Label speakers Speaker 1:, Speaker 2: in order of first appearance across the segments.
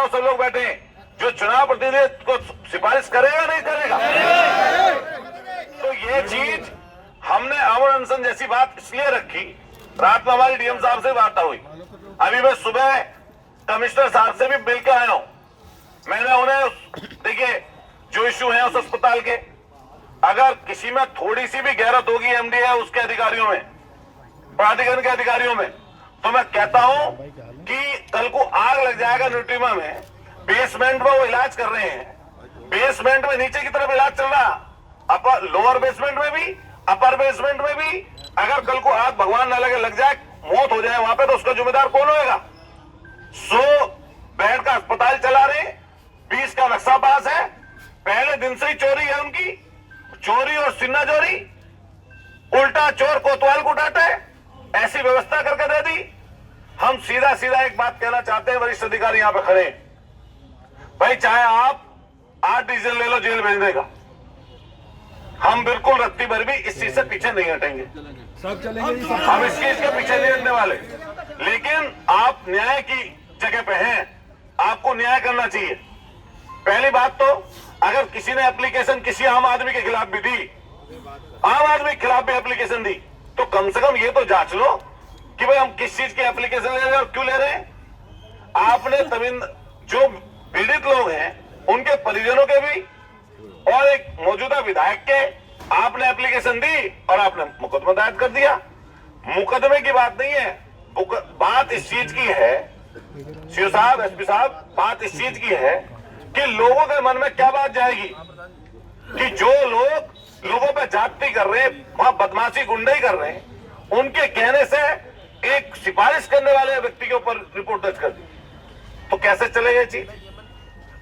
Speaker 1: बताओ सब लोग बैठे हैं, जो चुनाव प्रतिनिधि को सिफारिश करेगा नहीं करेगा? तो ये चीज हमने अमर अनशन जैसी बात इसलिए रखी, रात में हमारी डीएम साहब से वार्ता हुई, अभी मैं सुबह कमिश्नर साहब से भी मिल के आया हूं। मैंने उन्हें देखिए जो इश्यू है उस अस्पताल के, अगर किसी में थोड़ी सी भी गैरत होगी एमडी है उसके अधिकारियों में, प्राधिकरण के अधिकारियों में, तो मैं कहता हूं कि कल को आग लग जाएगा न्यूट्रीमा में। बेसमेंट में वो इलाज कर रहे हैं, बेसमेंट में नीचे की तरफ इलाज चल रहा, अपर लोअर बेसमेंट में भी अपर बेसमेंट में भी अगर कल को आग भगवान न लगे लग जाए, मौत हो जाए वहां पे, तो उसका जिम्मेदार कौन होगा? 100 बेड का अस्पताल चला रहे, 20 का नक्शा पास है, पहले दिन से ही चोरी है उनकी, चोरी और सिन्ना चोरी, उल्टा चोर कोतवाल को डांटे, ऐसी व्यवस्था करके दे दी। हम सीधा सीधा एक बात कहना चाहते हैं, वरिष्ठ अधिकारी यहां पे खड़े हैं, भाई चाहे आप 8 डीजल ले लो जेल भेजने का, हम बिल्कुल रत्ती भर भी इस चीज से पीछे नहीं हटेंगे,
Speaker 2: सब चलेंगे,
Speaker 1: हम इस चीज के पीछे नहीं हटने वाले। लेकिन आप न्याय की जगह पे हैं, आपको न्याय करना चाहिए। पहली बात तो अगर किसी ने एप्लीकेशन किसी आम आदमी के खिलाफ भी दी, आम आदमी के खिलाफ भी एप्लीकेशन दी, तो कम से कम ये तो जांच लो कि भाई हम किस चीज की एप्लीकेशन ले रहे हैं और क्यों ले रहे हैं। आपने जो पीड़ित लोग हैं उनके परिजनों के भी और एक मौजूदा विधायक के आपने एप्लीकेशन दी और आपने मुकदमा दायर कर दिया। मुकदमे की बात नहीं है, बात इस चीज की है सीओ साहब, एसपी साहब, बात इस चीज की है कि लोगों के मन में क्या बात जाएगी कि जो लोग लोगों पे जाति कर रहे हैं, वहां बदमाशी गुंडाई कर रहे हैं, उनके कहने से एक सिफारिश करने वाले व्यक्ति के ऊपर रिपोर्ट दर्ज कर दी, तो कैसे चलेगा ये चीज?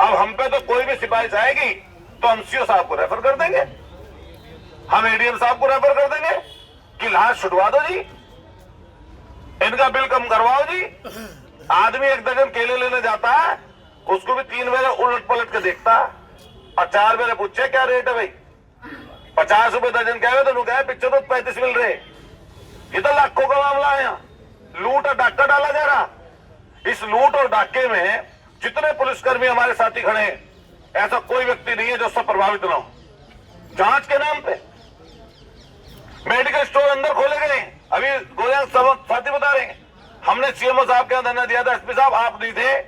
Speaker 1: अब हम पे तो कोई भी सिफारिश आएगी तो हम सीओ साहब को रेफर कर देंगे, हम एडीएम साहब को रेफर कर देंगे कि लाश छुटवा दो जी, इनका बिल कम करवाओ जी। आदमी 1 दर्जन केले लेने जाता है, उसको भी 3 बार उलट पलट के देखता है और 4 बार पूछे क्या रेट है भाई, 50 रुपए दर्जन कह रहे तो कहे पिक्चर तो 35 मिल रहे। ये तो लाखों का मामला है, यहाँ लूट और डाका डाला जा रहा। इस लूट और डाके में जितने पुलिसकर्मी हमारे साथी खड़े हैं, ऐसा कोई व्यक्ति नहीं है जो उससे प्रभावित ना हो। जांच के नाम पे मेडिकल स्टोर अंदर खोले गए, अभी गोलियां साथी बता रहे हैं, हमने सीएमओ साहब के धरना दिया था, एसपी साहब आप नहीं थे,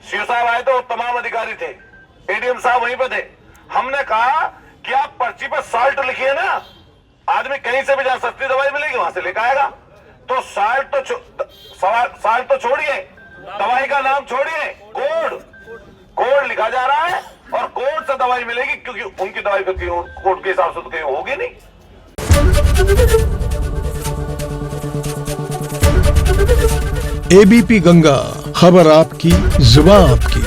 Speaker 1: सीओ साहब आए तो तमाम अधिकारी थे, एडीएम साहब वहीं पे थे। हमने कहा कि आप पर्ची पर साल्ट लिखिए ना, आदमी कहीं से भी जहां सस्ती दवाई मिलेगी वहां से लेकर आएगा। तो साल्ट तो छोड़िए, दवाई का नाम छोड़िए, कोड लिखा जा रहा है और कोड से दवाई मिलेगी, क्योंकि उनकी दवाई कोड के हिसाब से तो कहीं होगी नहीं।
Speaker 3: एबीपी गंगा, खबर आपकी, जुबान आपकी।